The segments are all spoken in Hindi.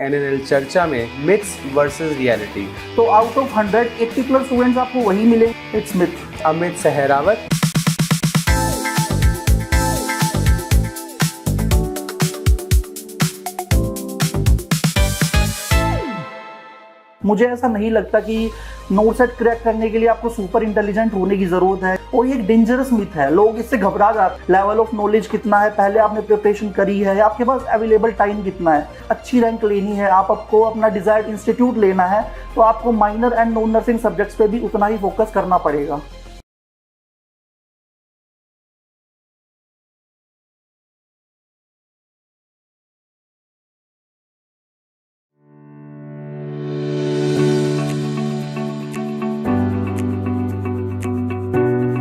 NNL चर्चा में मिथ्स वर्सेस रियलिटी। तो आउट ऑफ 100 80+ स्टूडेंट्स आपको वही मिलेंगे इट्स मिथ। अमित सहरावत। मुझे ऐसा नहीं लगता कि नोट सेट क्रैक करने के लिए आपको सुपर इंटेलिजेंट होने की जरूरत है, और ये एक डेंजरस मिथ है। लोग इससे घबरा जाते हैं। लेवल ऑफ नॉलेज कितना है, पहले आपने प्रिपरेशन करी है, आपके पास अवेलेबल टाइम कितना है, अच्छी रैंक लेनी है, आपको अपना डिजायर्ड इंस्टीट्यूट लेना है, तो आपको minor and non nursing subjects पे भी उतना ही फोकस करना पड़ेगा।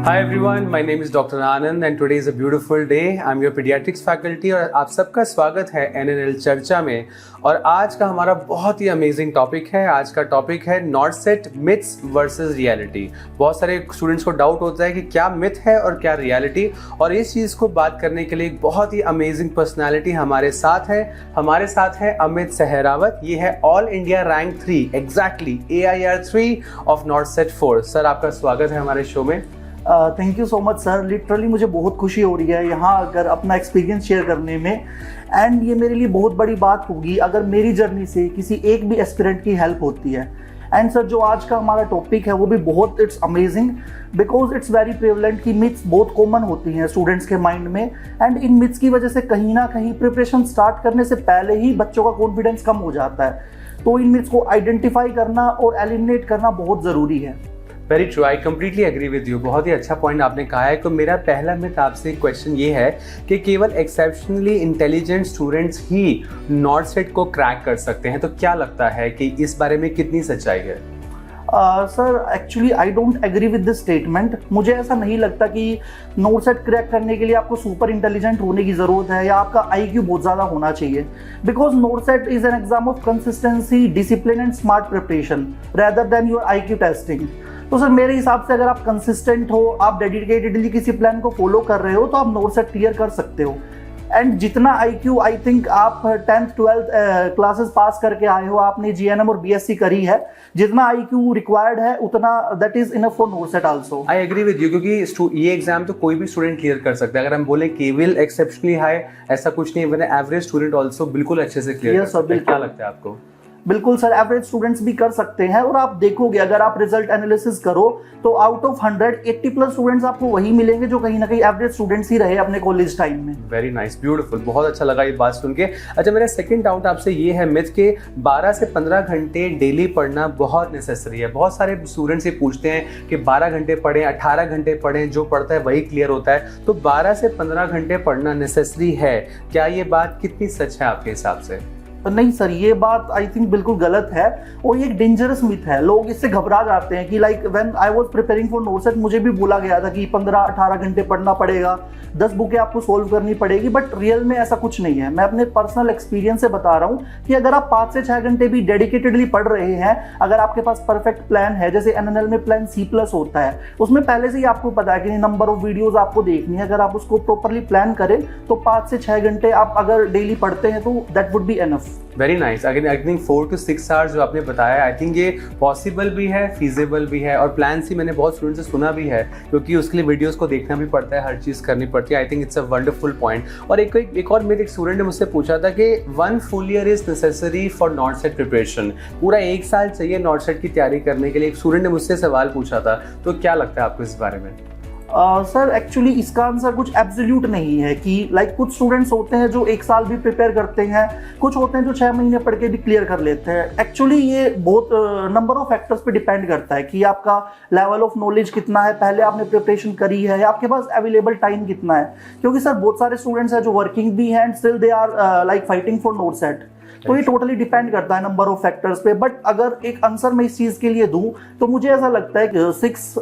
Hi everyone, my name is Dr. Anand and today is a beautiful day. I'm your pediatrics faculty और आप सबका स्वागत है NNL चर्चा में। और आज का हमारा बहुत ही अमेजिंग टॉपिक है। आज का टॉपिक है not set myths versus reality. बहुत सारे स्टूडेंट्स को डाउट होता है कि क्या मिथ है और क्या रियलिटी, और इस चीज़ को बात करने के लिए एक बहुत ही अमेजिंग पर्सनैलिटी हमारे साथ है। हमारे साथ है अमित सहरावत। ये है all India rank 3 exactly AIR 3 of not set 4। Sir आपका स्वागत है हमारे शो में। Thank you so much sir. Literally मुझे बहुत खुशी हो रही है यहाँ अगर अपना एक्सपीरियंस शेयर करने में, एंड ये मेरे लिए बहुत बड़ी बात होगी अगर मेरी जर्नी से किसी एक भी एस्पिरेंट की हेल्प होती है। एंड सर जो आज का हमारा टॉपिक है वो भी बहुत it's amazing because it's very prevalent कि मिथ्स बहुत कॉमन होती हैं स्टूडेंट्स के माइंड में, एंड इन मिथ्स की वजह से कहीं ना कहीं प्रिपरेशन स्टार्ट करने से पहले ही बच्चों का कॉन्फिडेंस कम हो जाता है। तो इन मिथ्स को आइडेंटिफाई करना और एलिमिनेट करना बहुत ज़रूरी है। Very true, I completely agree with you. बहुत ही अच्छा पॉइंट आपने कहा है। तो मेरा पहला मिथ आपसे क्वेश्चन ये है कि केवल exceptionally intelligent students he not set को क्रैक कर सकते हैं, तो क्या लगता है कि इस बारे में कितनी सच्चाई है? Sir actually I don't agree with this statement. मुझे ऐसा नहीं लगता कि नोट सेट क्रैक करने के लिए आपको सुपर इंटेलिजेंट होने की ज़रूरत है या आपका IQ बहुत ज़्यादा होना चाहिए, because not set is an exam of consistency, discipline and smart preparation rather than your IQ testing. तो सर मेरे हिसाब से अगर आप कंसिस्टेंट हो, आप डेडिकेटेडली किसी प्लान को फॉलो कर रहे हो, तो आप नोट सेट क्लियर कर सकते हो। एंड जितना IQ आई थिंक आप 10th 12th क्लासेस पास करके आए हो, आपने GNM और BSc करी है, जितना IQ रिक्वायर्ड है उतना that is enough for NORCET also. I agree with you, क्योंकि ये एग्जाम तो कोई भी स्टूडेंट क्लियर कर सकता है। अगर हम बोले केवल एक्सेप्शनली हाई, ऐसा कुछ नहीं है, एवरेज स्टूडेंट आल्सो बिल्कुल अच्छे से क्लियर कर सकता है। क्या लगता है आपको? बिल्कुल सर, एवरेज स्टूडेंट्स भी कर सकते हैं, और आप देखोगे अगर आप रिजल्ट एनालिसिस करो तो आउट ऑफ 100 80+ स्टूडेंट्स आपको वही मिलेंगे जो कहीं ना कहीं एवरेज स्टूडेंट्स ही रहे अपने कॉलेज टाइम में। वेरी नाइस, ब्यूटीफुल, बहुत अच्छा लगा ये बात सुन के। अच्छा, मेरा सेकंड डाउट आपसे ये है, मिथ के 12 से 15 घंटे डेली पढ़ना बहुत नेसेसरी है। बहुत सारे स्टूडेंट्स ये पूछते हैं कि 12 घंटे पढ़ें, 18 घंटे पढ़ें, जो पढ़ता है वही क्लियर होता है। तो 12 से 15 घंटे पढ़ना नेसेसरी है, क्या ये बात कितनी सच है आपके हिसाब से? नहीं सर, ये बात आई थिंक बिल्कुल गलत है, और ये एक डेंजरस मिथ है। लोग इससे घबरा जाते हैं कि like when I was preparing for not set मुझे भी बोला गया था कि 15-18 घंटे पढ़ना पड़ेगा, 10 बुकें आपको सोल्व करनी पड़ेगी, बट रियल में ऐसा कुछ नहीं है। मैं अपने पर्सनल एक्सपीरियंस से बता रहा हूँ कि अगर आप 5 से 6 घंटे भी डेडिकेटेडली पढ़ रहे हैं, अगर आपके पास परफेक्ट प्लान है, जैसे NNL में प्लान C+ होता है, उसमें पहले से ही आपको पता है कि नंबर ऑफ वीडियोज आपको देखनी है, अगर आप उसको प्रॉपरली प्लान करें तो 5 से 6 घंटे आप अगर डेली पढ़ते हैं तो that would be enough. Very nice. Again I think 4 to 6 hours जो आपने बताया, आई थिंक ये पॉसिबल भी है, फीजेबल भी है, और प्लान सी मैंने बहुत स्टूडेंट से सुना भी है, क्योंकि उसके लिए वीडियोस को देखना भी पड़ता है, हर चीज़ करनी पड़ती है। I think it's a wonderful point. और एक और मेरे एक स्टूडेंट ने मुझसे पूछा था कि 1 full year is necessary for not set preparation. पूरा 1 साल चाहिए नॉट सेट की तैयारी करने के लिए, एक स्टूडेंट ने मुझसे सवाल पूछा था। तो क्या लगता है आपको इस बारे में? सर एक्चुअली इसका आंसर कुछ एब्सोल्यूट नहीं है कि लाइक कुछ स्टूडेंट्स होते हैं जो 1 साल भी प्रिपेयर करते हैं, कुछ होते हैं जो 6 महीने पढ़ के भी क्लियर कर लेते हैं। एक्चुअली ये बहुत नंबर ऑफ फैक्टर्स पे डिपेंड करता है कि आपका लेवल ऑफ नॉलेज कितना है, पहले आपने प्रिपरेशन करी है, आपके पास अवेलेबल टाइम कितना है। क्योंकि सर बहुत सारे स्टूडेंट्स हैं जो वर्किंग भी हैं and still they are like fighting for NORCET. तो ये टोटली डिपेंड करता है नंबर ऑफ फैक्टर्स पे। बट अगर एक आंसर मैं इस चीज़ के लिए दूं तो मुझे ऐसा लगता है कि 6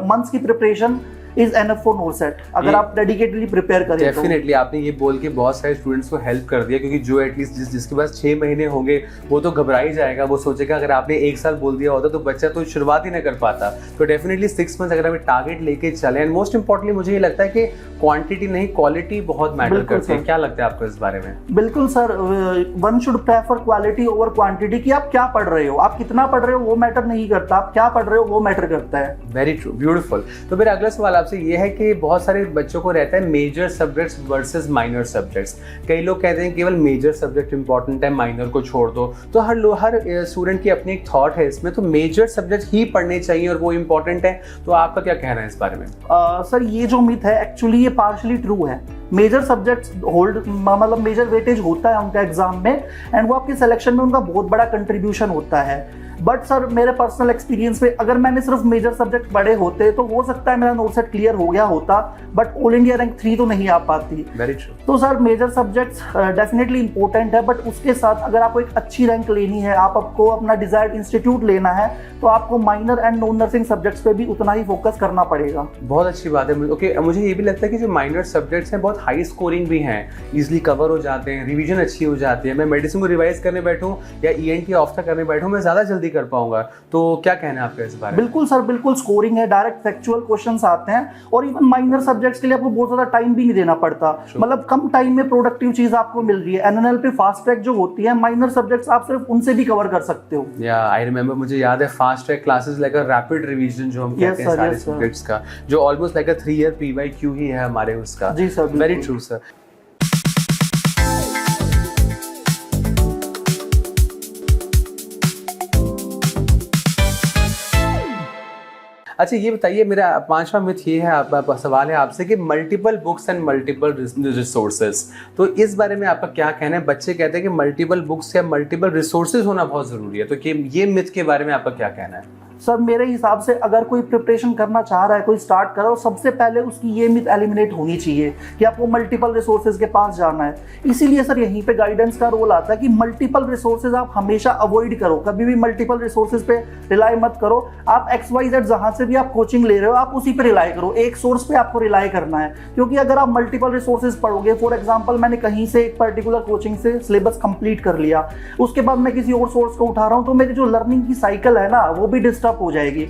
मंथ्स की preparation is enough for NORCET, अगर आप डेडिकेटली प्रिपेयर करें। डेफिनेटली आपने ये बोल के बहुत सारे स्टूडेंट्स को हेल्प कर दिया, क्योंकि जो एटलीस्ट जिसके पास 6 महीने होंगे वो तो घबरा ही जाएगा, वो सोचेगा अगर आपने 1 साल बोल दिया होता तो बच्चा तो शुरुआत ही ना कर पाता। तो डेफिनेटली 6 मंथ्स अगर हमें टारगेट लेके चले, एंड मोस्ट इंपॉर्टेंटली मुझे ये लगता है कि क्वांटिटी नहीं क्वालिटी बहुत मैटर करती है। क्या लगता है आपको इस बारे में? बिल्कुल sir, one should prefer quality over quantity. कि आप क्या पढ़ रहे हो, आप कितना पढ़ रहे हो वो मैटर नहीं करता, आप क्या पढ़ रहे हो वो मैटर करता है। Very true, beautiful. तो मेरा अगला सवाल आपसे ये है कि बहुत सारे बच्चों को रहता है major subjects versus minor subjects. कई लोग कहते हैं केवल मेजर सब्जेक्ट इंपॉर्टेंट है, माइनर को छोड़ दो। तो हर स्टूडेंट की अपनी एक थॉट है इसमें, तो मेजर सब्जेक्ट ही पढ़ने चाहिए और वो इंपॉर्टेंट है। तो आपका क्या कहना है इस बारे में? सर ये जो मिथ है एक्चुअली ये पार्शली ट्रू है। मेजर सब्जेक्ट्स होल्ड, मतलब मेजर वेटेज होता है उनका एग्जाम में, एंड वो आपके सिलेक्शन में उनका बहुत बड़ा कंट्रीब्यूशन होता है। बट सर मेरे पर्सनल एक्सपीरियंस में अगर मैंने सिर्फ मेजर सब्जेक्ट पढ़े होते तो हो सकता है मेरा नोरसेट क्लियर हो गया होता, बट ऑल इंडिया रैंक 3 तो नहीं आ पाती। Very true. तो sir major subjects definitely important है, बट उसके साथ अगर आपको एक अच्छी रैंक लेनी है, आपको अपना डिजायर्ड इंस्टीट्यूट लेना है, तो आपको minor and non nursing subjects पे भी उतना ही फोकस करना पड़ेगा। बहुत अच्छी बात है। ओके, मुझे ये भी लगता है कि जो माइनर सब्जेक्ट्स हैं बहुत हाई स्कोरिंग भी हैं, इजीली कवर हो जाते हैं, रिवीजन अच्छी हो जाती है। मैं मेडिसिन को रिवाइज करने बैठूं या ENT ऑफ्था करने बैठूं, मैं ज़्यादा जल्दी कर पाऊंगा। तो क्या कहना है आपका इस बारे में? बिल्कुल सर, बिल्कुल स्कोरिंग है, डायरेक्ट फैक्चुअल क्वेश्चंस आते हैं, और इवन माइनर सब्जेक्ट्स के लिए आपको बहुत ज्यादा टाइम भी नहीं देना पड़ता। मतलब कम टाइम में प्रोडक्टिव चीज आपको मिल रही है। NNL पे फास्ट ट्रैक जो होती है, माइनर सब्जेक्ट्स आप सिर्फ उनसे भी कवर कर सकते हो। या आई रिमेंबर, मुझे याद है fast track classes like a rapid revision जो हम कहते हैं सारे सब्जेक्ट्स का, जो ऑलमोस्ट लाइक अ 3 ईयर PYQ ही है हमारे उसका। जी सर, वेरी ट्रू सर। अच्छा ये बताइए, मेरा 5वां मिथ ये है, आपका सवाल है आपसे कि multiple books and multiple resources. तो इस बारे में आपका क्या कहना है? बच्चे कहते हैं कि मल्टीपल बुक्स या मल्टीपल रिसोर्सेज होना बहुत जरूरी है, तो ये मिथ के बारे में आपका क्या कहना है? सर मेरे हिसाब से अगर कोई प्रिपरेशन करना चाह रहा है, कोई स्टार्ट कर रहा है, सबसे पहले उसकी ये मिथ एलिमिनेट होनी चाहिए कि आपको मल्टीपल रिसोर्सेज के पास जाना है। इसीलिए सर यहीं पे गाइडेंस का रोल आता है कि मल्टीपल रिसोर्सेज आप हमेशा अवॉइड करो, कभी भी मल्टीपल रिसोर्सेज पे रिलाई मत करो। आप XYZ जहां से भी आप कोचिंग ले रहे हो, आप उसी पे रिलाई करो, एक सोर्स पे आपको रिलाई करना है। क्योंकि अगर आप मल्टीपल रिसोर्सेज पढ़ोगे, फॉर एग्जाम्पल मैंने कहीं से एक पर्टिकुलर कोचिंग से सिलेबस कंप्लीट कर लिया, उसके बाद मैं किसी और सोर्स को उठा रहा हूँ, तो मेरी जो लर्निंग की साइकिल है ना वो भी डिस्टर्ब हो जाएगी।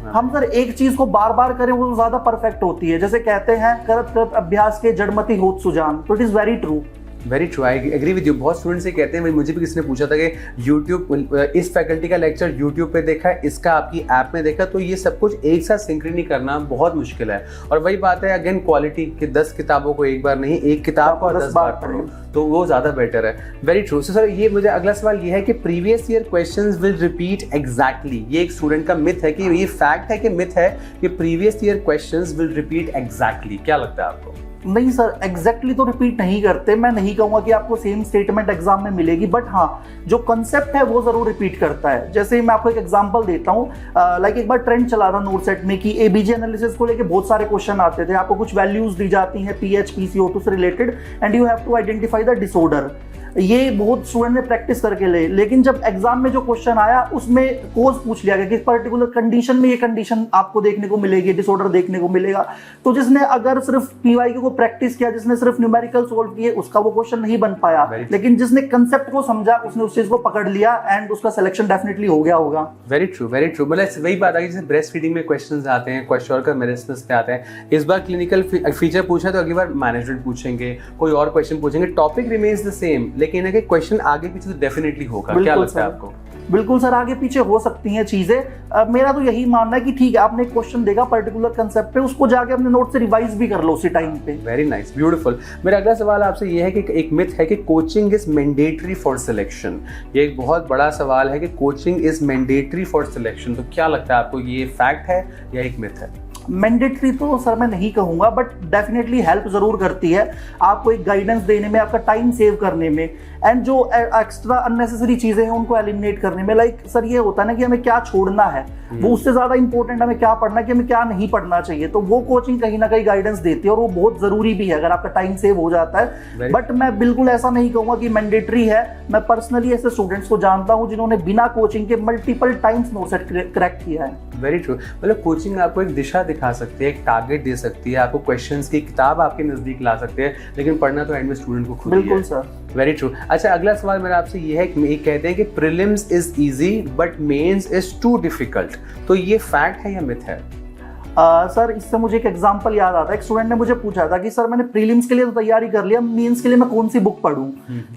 हम सर एक चीज को बार बार करें वो ज्यादा परफेक्ट होती है। जैसे कहते हैं करत करत अभ्यास के जड़मति होत सुजान, तो it is very true. Very true, I agree with you. बहुत स्टूडेंट्स ये कहते हैं, मुझे भी किसी ने पूछा था कि यूट्यूब, इस फैकल्टी का लेक्चर यूट्यूब पे देखा है, इसका आपकी ऐप में देखा, तो ये सब कुछ एक साथ सिंक्रोनी करना बहुत मुश्किल है। और वही बात है अगेन क्वालिटी कि 10 किताबों को एक बार नहीं, एक किताब को 10 बार पढ़ो, तो वो ज़्यादा बेटर है। Very true. सो सर ये मुझे अगला सवाल ये है कि previous year questions will repeat exactly. ये एक स्टूडेंट का मिथ है, कि ये फैक्ट है कि मिथ है कि previous year questions will repeat exactly. क्या लगता है आपको? नहीं सर, एग्जैक्टली तो रिपीट नहीं करते। मैं नहीं कहूँगा कि आपको सेम स्टेटमेंट एग्जाम में मिलेगी, बट हाँ जो कंसेप्ट है वो जरूर रिपीट करता है। जैसे मैं आपको एक एग्जांपल देता हूँ, लाइक एक बार ट्रेंड चला था नोरसेट में कि ABG एनालिसिस को लेके बहुत सारे क्वेश्चन आते थे। आपको कुछ वैल्यूज दी जाती हैं pH PCO2 से related, and you have to identify the disorder. ये बहुत स्टूडेंट ने प्रैक्टिस करके ले, लेकिन जब एग्जाम में जो क्वेश्चन आया उसमें कोज पूछ लिया गया कि पर्टिकुलर कंडीशन में ये कंडीशन आपको देखने को मिलेगी, डिसऑर्डर देखने को मिलेगा। तो जिसने अगर सिर्फ PYQ को प्रैक्टिस किया, जिसने सिर्फ न्यूमेरिकल सोल्व किए, उसका वो क्वेश्चन नहीं बन पाया। लेकिन जिसने कंसेप्ट को समझा, उसने उस चीज को पकड़ लिया, एंड उसका सिलेक्शन डेफिनेटली हो गया होगा। Very true, very true. मतलब वही बात है, जैसे ब्रेस्ट फीडिंग में क्वेश्चंस आते हैं, क्वेश्चन मेडिसिन पे आते हैं। इस बार क्लिनिकल फीचर पूछा तो अगली बार मैनेजमेंट पूछेंगे, कोई और क्वेश्चन पूछेंगे, टॉपिक रिमेन्स द सेम, लेकिन है क्वेश्चन आगे पीछे तो डेफिनेटली होगा। क्या लगता है आपको? बिल्कुल सर, आगे पीछे हो सकती हैं चीजें। मेरा तो यही मानना है कि ठीक है, आपने एक क्वेश्चन देखा पर्टिकुलर कंसेप्ट पे, उसको जाके अपने नोट से रिवाइज भी कर लो उसी टाइम पे। Very nice, beautiful. मेरा अगला सवाल आपसे ये है कि एक मिथ है कि coaching is mandatory for selection. ये एक बहुत बड़ा सवाल है कि coaching is mandatory for selection. तो क्या लगता है आपको, ये फैक्ट है या एक मिथ है? मैंडेटरी तो सर मैं नहीं कहूँगा, बट डेफिनेटली हेल्प जरूर करती है आपको एक गाइडेंस देने में, आपका टाइम सेव करने में, एंड जो एक्स्ट्रा अननेसेसरी चीजें हैं उनको एलिमिनेट करने में। लाइक सर ये होता है ना कि हमें क्या छोड़ना है, वो उससे ज्यादा इंपॉर्टेंट हमें क्या पढ़ना है कि हमें क्या नहीं पढ़ना चाहिए। तो वो कोचिंग कहीं ना कहीं गाइडेंस देती है, और वो बहुत जरूरी भी है अगर आपका टाइम सेव हो जाता है। बट मैं बिल्कुल ऐसा नहीं कहूँगा कि मैंडेटरी है। मैं पर्सनली ऐसे स्टूडेंट्स को जानता हूँ जिन्होंने बिना कोचिंग के मल्टीपल टाइम्स नोरसेट क्रैक किया है। Very true. मतलब कोचिंग आपको एक दिशा दिखा सकती है, एक टारगेट दे सकती है, आपको क्वेश्चंस की किताब आपके नज़दीक ला सकते हैं, लेकिन पढ़ना तो एंड में स्टूडेंट को खुद ही है। बिल्कुल सर, वेरी ट्रू। अच्छा, अगला सवाल मेरा आपसे ये है कि कहते हैं कि prelims is easy but mains is too difficult, तो ये फैक्ट है या मिथ है? सर इससे मुझे एक एग्जांपल याद आता है। एक स्टूडेंट ने मुझे पूछा था कि सर मैंने प्रीलिम्स के लिए तो तैयारी कर लिया, मेंस के लिए मैं कौन सी बुक पढूं?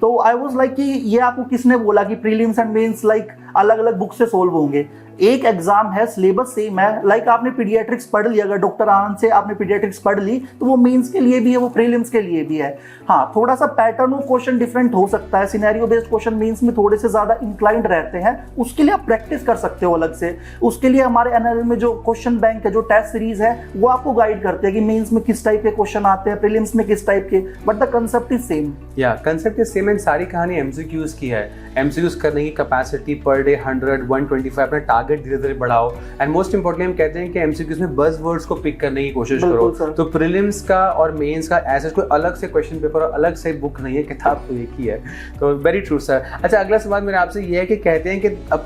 तो आई वाज लाइक कि ये आपको किसने बोला कि प्रीलिम्स एंड मेंस लाइक अलग अलग बुक से सोल्व होंगे? एक एग्जाम है, सिलेबस सेम है। लाइक आपने पीडियाट्रिक्स पढ़ लिया, अगर डॉक्टर आनंद से आपने पीडियाट्रिक्स पढ़ ली तो वो मेंस के लिए भी है, वो प्रीलिम्स के लिए भी है। हाँ, थोड़ा सा पैटर्न ऑफ क्वेश्चन डिफरेंट हो सकता है। सिनेरियो बेस्ड क्वेश्चन मेंस में थोड़े से ज्यादा इंक्लाइंड रहते हैं, उसके लिए आप प्रैक्टिस कर सकते हो अलग से। उसके लिए हमारे एनएलएल में जो क्वेश्चन बैंक है, जो टेस्ट सीरीज है, वो आपको गाइड करते हैं कि मेंस में किस टाइप के क्वेश्चन आते हैं, प्रीलिम्स में किस टाइप के, but the concept is same. या कंसेप्ट इज सेम एंड सारी कहानी एमसीक्यूज की है। एमसीक्यूज करने की कैपेसिटी पर डे 100, 125, अपना टारगेट धीरे धीरे बढ़ाओ। एंड मोस्ट इंपोर्टेंटली हम कहते हैं कि एमसीक्यूज में बज़ वर्ड्स को पिक करने की कोशिश करो। तो प्रीलिम्स का और मेंस का ऐसा कोई अलग से क्वेश्चन पेपर और अलग से बुक नहीं है, किताब तो एक ही है। तो वेरी ट्रू सर। अच्छा, अगला सवाल मेरा आपसे ये है कि कहते हैं कि a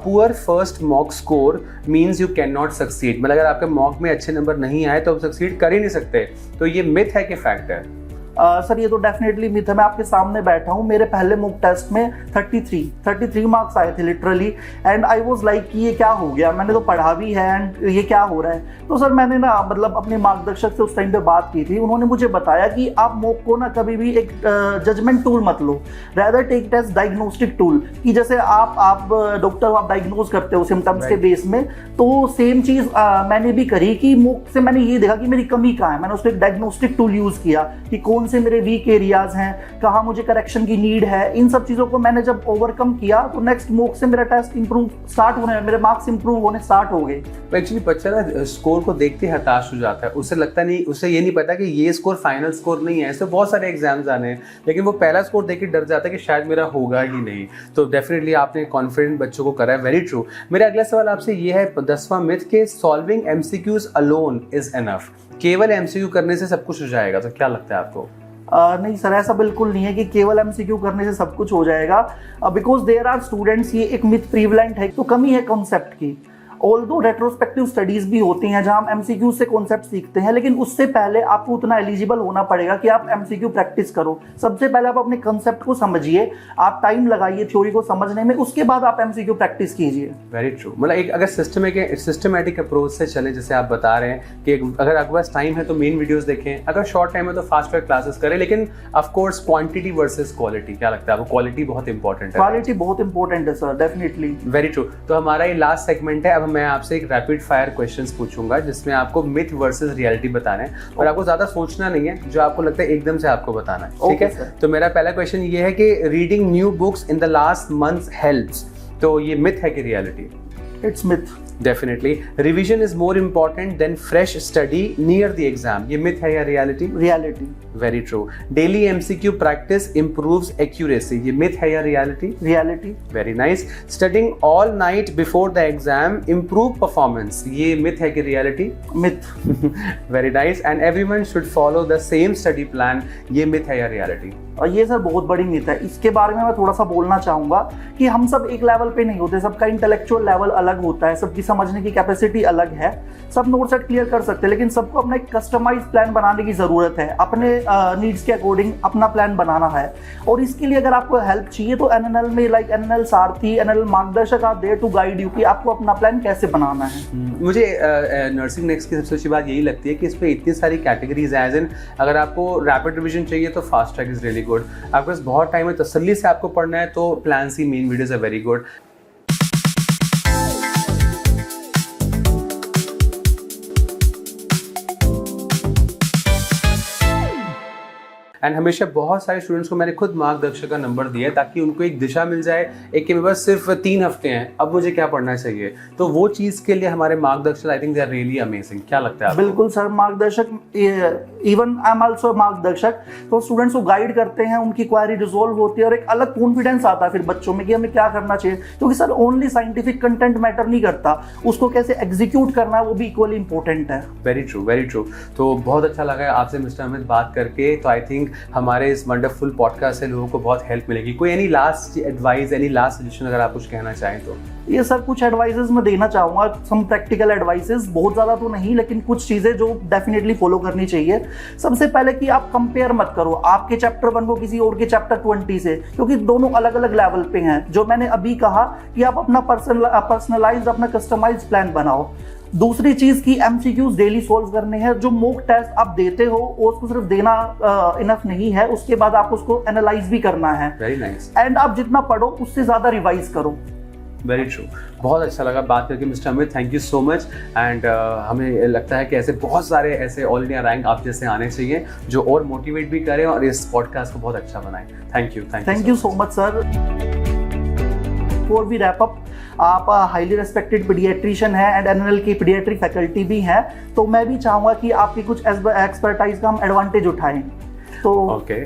poor first mock score means you can not succeed, मतलब अगर आपके मॉक में अच्छे नंबर नहीं आए तो आप सक्सीड कर ही नहीं सकते, तो ये मिथ है कि फैक्ट है? सर ये तो डेफिनेटली मिथ है। मैं आपके सामने बैठा हूँ, मेरे पहले मॉक टेस्ट में 33 मार्क्स आए थे literally, and I was like कि ये क्या हो गया, मैंने तो पढ़ा भी है एंड ये क्या हो रहा है। तो सर मैंने ना मतलब अपने मार्गदर्शक से उस टाइम पे बात की थी, उन्होंने मुझे बताया कि आप मॉक को ना कभी भी एक जजमेंट टूल मत लो, rather take it as diagnostic tool. कि जैसे आप डॉक्टर आप डायग्नोज करते हो सिम्टम्स के बेस में, तो सेम चीज़ मैंने भी करी कि मॉक से मैंने ये देखा कि मेरी कमी कहाँ है, मैंने उसको एक डायग्नोस्टिक टूल यूज़ किया कि कौन से मेरे वीक एरियाज हैं, कहाँ मुझे करेक्शन की नीड है। इन सब चीज़ों को मैंने जब ओवरकम किया तो नेक्स्ट मॉक से मेरा टेस्ट इंप्रूव स्टार्ट होने, मेरे मार्क्स इंप्रूव होने स्टार्ट हो गए। एक्चुअली बच्चा ना स्कोर को देखते ही हताश हो जाता है, उसे लगता नहीं, उसे ये नहीं पता कि ये स्कोर फाइनल स्कोर नहीं है। ऐसे बहुत सारे एग्जाम्स आने हैं, लेकिन वो पहला स्कोर देख के डर जाता है कि शायद मेरा होगा ही नहीं। तो डेफिनेटली आपने कॉन्फिडेंट बच्चों को करा है, वेरी ट्रू। मेरा अगला सवाल आपसे ये है, 10वां मिथ के solving MCQs alone is enough, केवल एमसीक्यू करने से सब कुछ हो जाएगा, तो क्या लगता है आपको? नहीं सर, ऐसा बिल्कुल नहीं है कि केवल एमसीक्यू करने से सब कुछ हो जाएगा, बिकॉज देयर आर स्टूडेंट्स, ये एक मिथ प्रीवलेंट है, तो कमी है कॉन्सेप्ट की। ऑल्दो रेट्रोस्पेक्टिव स्टडीज भी होती हैं जहां हम एमसीक्यू से कॉन्सेप्ट सीखते हैं, लेकिन उससे पहले आपको उतना एलिजिबल होना पड़ेगा कि आप एमसीक्यू प्रैक्टिस करो। सबसे पहले आप अपने कॉन्सेप्ट को समझिए, आप टाइम लगाइए थ्योरी को समझने में, उसके बाद आप एमसीक्यू प्रैक्टिस कीजिए। Very true. मतलब एक अगर सिस्टमेटिक अप्रोच से चले, जैसे आप बता रहे हैं कि अगर आपके पास टाइम है तो मेन वीडियोस देखें, अगर शॉर्ट टाइम है तो फास्ट ट्रैक क्लासेस करें, लेकिन of course quantity versus quality, क्या लगता है आपको? क्वालिटी बहुत इंपॉर्टेंट है। क्वालिटी बहुत इंपॉर्टेंट है सर, डेफिनेटली। Very true. तो हमारा ये लास्ट सेगमेंट है, अब मैं आपसे एक रैपिड फायर क्वेश्चंस पूछूंगा जिसमें आपको मिथ वर्सेस रियलिटी बताना है, और आपको ज्यादा सोचना नहीं है, जो आपको लगता है एकदम से आपको बताना है, ठीक है? तो मेरा पहला क्वेश्चन ये है कि reading new books in the last months helps, तो ये मिथ है कि reality? It's myth. Definitely. Revision is more important than fresh study near the exam. ये myth है या reality? Reality. Very true. Daily MCQ practice improves accuracy. ये myth है या reality? Reality. Very nice. Studying all night before the exam improve performance. ये myth है कि reality? Myth. Very nice. And everyone should follow the same study plan. ये myth है या reality? और ये सर बहुत बड़ी मिथ है। इसके बारे में मैं थोड़ा सा बोलना चाहूँगा कि हम सब एक लेवल पे नहीं होते, सबका इंटेलेक्चुअल लेवल अलग होता है, सबकी समझने की कैपेसिटी अलग है। सब नोट सेट क्लियर कर सकते हैं, लेकिन सबको अपना एक कस्टमाइज प्लान बनाने की ज़रूरत है, अपने नीड्स के अकॉर्डिंग अपना प्लान बनाना है। और इसके लिए अगर आपको हेल्प चाहिए तो एनएनएल में like एनएनएल Sarathi, NNL Margdarshak are there to guide you कि आपको अपना प्लान कैसे बनाना है। मुझे नर्सिंग नेक्स्ट की सबसे अच्छी बात यही लगती है कि इस पर इतनी सारी कैटेगरीज हैं, एज इन अगर आपको रैपिड रिविजन चाहिए तो fast track is really good, आपके पास बहुत टाइम है, तसल्ली से आपको पढ़ना है तो plan C main videos are very good. And हमेशा बहुत सारे स्टूडेंट्स को मैंने खुद मार्गदर्शक का नंबर दिया है ताकि उनको एक दिशा मिल जाए, एक कि मेरे पास सिर्फ 3 हफ्ते हैं, अब मुझे क्या पढ़ना चाहिए, तो वो चीज़ के लिए हमारे Margdarshak I think they are really amazing. क्या लगता है आपको? बिल्कुल सर, मार्गदर्शक, इवन आई एम आल्सो मार्गदर्शक, तो स्टूडेंट्स को गाइड करते हैं, उनकी क्वारी रिजोल्व होती है और एक अलग कॉन्फिडेंस आता है फिर बच्चों में कि हमें क्या करना चाहिए, क्योंकि sir only scientific content matter नहीं करता, उसको कैसे एग्जीक्यूट करना है वो भी इक्वली इंपॉर्टेंट है। Very true, very true. तो बहुत अच्छा लगा आपसे मिस्टर अमित बात करके, तो आई थिंक हमारे इस वंडरफुल पॉडकास्ट से लोगों को बहुत हेल्प मिलेगी। कोई any last advice, any last suggestion अगर आप कुछ कहना चाहें तो? ये सर कुछ एडवाइसेस मैं देना चाहूँगा, सम प्रैक्टिकल एडवाइसेस, बहुत ज़्यादा तो नहीं लेकिन कुछ चीज़ें जो डेफिनेटली फॉलो करनी चाहिए। सबसे पहले कि आप कंपेयर मत करो आपके चैप्टर 1 को किसी और के चैप्टर 20 से, क्योंकि दोनों अलग अलग लेवल पे हैं। जो मैंने अभी कहा कि आप अपना पर्सनलाइज्ड, अपना कस्टमाइज्ड प्लान बनाओ। दूसरी चीज़ की एमसीक्यूज डेली सॉल्व करने हैं। जो मॉक टेस्ट आप देते हो उसको सिर्फ देना इनफ नहीं है, उसके बाद आप उसको एनालाइज भी करना है। Very nice. एंड आप जितना पढ़ो उससे ज़्यादा रिवाइज करो। Very true. बहुत अच्छा लगा बात करके mister Amit, thank you so much. And हमें लगता है कि ऐसे बहुत सारे ऐसे ऑल इंडिया रैंक आप जैसे आने चाहिए जो और मोटिवेट भी करें और इस पॉडकास्ट को बहुत अच्छा बनाएं। Thank you so much sir. Before we wrap up, आप हाईली रेस्पेक्टेड पीडियाट्रिशियन हैं एंड एनएनएल की पीडियाट्रिक फैकल्टी भी हैं, तो मैं भी चाहूँगा कि आपकी कुछ एक्सपर्टाइज का हम एडवांटेज उठाएं। तो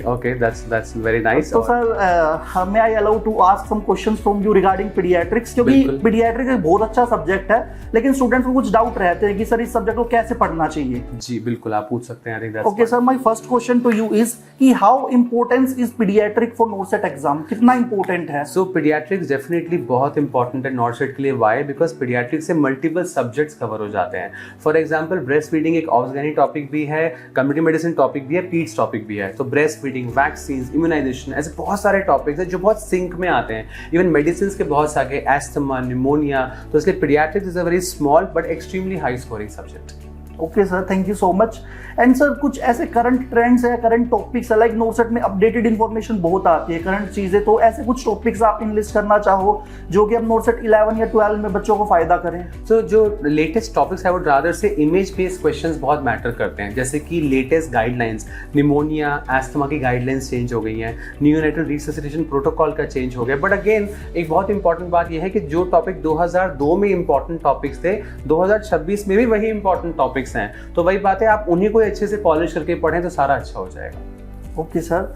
okay, that's very nice. तो sir may I allow to ask some questions from you regarding pediatrics, क्योंकि pediatrics एक बहुत अच्छा सब्जेक्ट है लेकिन स्टूडेंट्स को कुछ डाउट रहते हैं कि सर इस सब्जेक्ट को कैसे पढ़ना चाहिए। जी बिल्कुल, आप पूछ सकते हैं। Okay sir, my first question to you is कि how importance is paediatric for NORCET exam, कितना इंपॉर्टेंट है? सो पीडियाट्रिक्स डेफिनेटली बहुत इंपॉर्टेंट है नॉर्सेट के लिए। वाई? बिकॉज पीडियाट्रिक्स से मल्टीपल सब्जेक्ट्स कवर हो जाते हैं। फॉर एग्जाम्पल ब्रेस्ट फीडिंग एक ऑब्सगैनी टॉपिक भी है, कम्युनिटी मेडिसिन टॉपिक भी है, पीड्स टॉपिक भी है। तो ब्रेस्ट फीडिंग, वैक्सीन, इम्यूनाइजेशन, ऐसे बहुत सारे टॉपिक्स हैं जो बहुत सिंक में आते हैं। इवन मेडिसिन के बहुत सारे, एस्थमा, निमोनिया। तो इसलिए paediatrics is a very small but extremely high scoring subject. Okay sir, thank you so much. And sir कुछ ऐसे करंट ट्रेंड्स है, करंट टॉपिक्स है, लाइक नॉर्सेट में अपडेटेड इन्फॉर्मेशन बहुत आती है, करंट चीज़ें, तो ऐसे कुछ टॉपिक्स आप इनलिस्ट करना चाहो जो कि अब नॉर्सेट 11 या 12 में बच्चों को फायदा करें? तो जो लेटेस्ट टॉपिक्स है वो रादर से इमेज बेस्ड क्वेश्चंस बहुत मैटर करते हैं। जैसे कि लेटेस्ट गाइडलाइंस, निमोनिया, एस्थमा की गाइडलाइंस चेंज हो गई हैं, नियोनेटल रिससिटेशन प्रोटोकॉल का चेंज हो गया। बट अगेन एक बहुत इंपॉर्टेंट बात यह है कि जो टॉपिक 2002 में इंपॉर्टेंट टॉपिक्स थे, 2026 में भी वही इंपॉर्टेंट टॉपिक्स हैं। तो वही बात है, आप उन्हीं को अच्छे से पॉलिश करके पढ़ें तो सारा अच्छा हो जाएगा। Okay sir,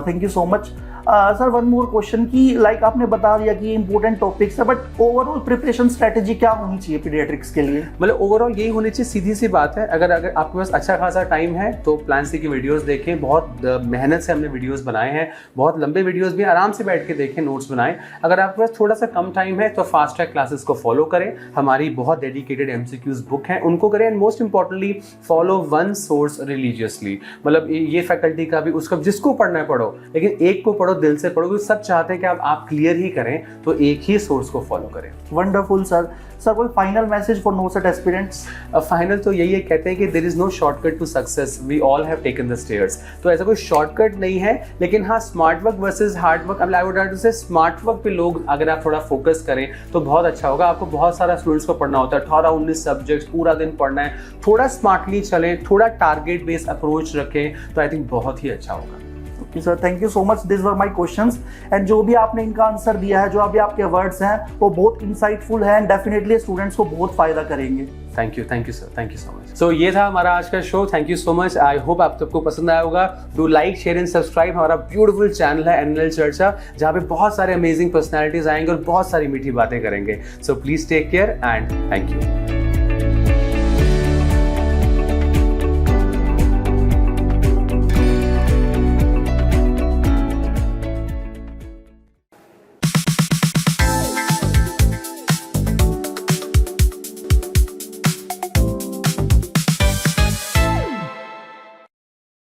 thank you so much. Sir one more question की लाइक आपने बता दिया कि इंपॉर्टेंट टॉपिक्स है, बट ओवरऑल प्रिपरेशन स्ट्रेटेजी क्या होनी चाहिए पीडियाट्रिक्स के लिए? मतलब ओवरऑल यही होनी चाहिए, सीधी सी बात है। अगर आपके पास अच्छा खासा टाइम है तो प्लान सी की वीडियोस देखें। बहुत मेहनत से हमने वीडियोस बनाए हैं, बहुत लंबे वीडियोस भी, आराम से बैठ के देखें, नोट्स बनाएं। अगर आपके पास थोड़ा सा कम टाइम है तो फास्ट ट्रैक क्लासेस को फॉलो करें। हमारी बहुत डेडिकेटेड एमसीक्यूज बुक हैं, उनको करें। And most importantly follow one source religiously. मतलब ये फैकल्टी का भी, उसका जिसको पढ़ना है पढ़ो, लेकिन एक को पढ़ो, दिल से पढ़ो। सब चाहते हैं कि आप क्लियर ही करें, तो एक ही सोर्स को फॉलो करें। Wonderful sir. सर कोई final message for NORCET aspirants? Final तो यही है, कहते हैं कि there is no shortcut to success, we all have taken the stairs. तो ऐसा कोई शॉर्टकट नहीं है, लेकिन हाँ smart work versus hard work. I would like to say smart work पे लोग अगर आप थोड़ा फोकस करें तो बहुत अच्छा होगा। आपको बहुत सारा स्टूडेंट्स को पढ़ना होता है, 18-19 सब्जेक्ट्स पूरा दिन पढ़ना है। थोड़ा स्मार्टली चलें, थोड़ा टारगेट बेस्ड अप्रोच रखें, तो आई थिंक बहुत ही अच्छा होगा। Sir thank you so much, this were my questions. And जो भी आपने इनका आंसर दिया है, जो अभी आपके वर्ड्स हैं, वो बहुत इंसाइटफुल है एंड डेफिनेटली स्टूडेंट्स को बहुत फायदा करेंगे। Thank you sir, thank you so much. So ये था हमारा आज का शो। Thank you so much. I hope आप सबको पसंद आया होगा। Do like, share and subscribe. हमारा ब्यूटीफुल चैनल है एनएनएल चर्चा, जहाँ पे बहुत सारे अमेजिंग पर्सनैलिटीज आएंगे और बहुत सारी मीठी बातें करेंगे। So please take care and thank you.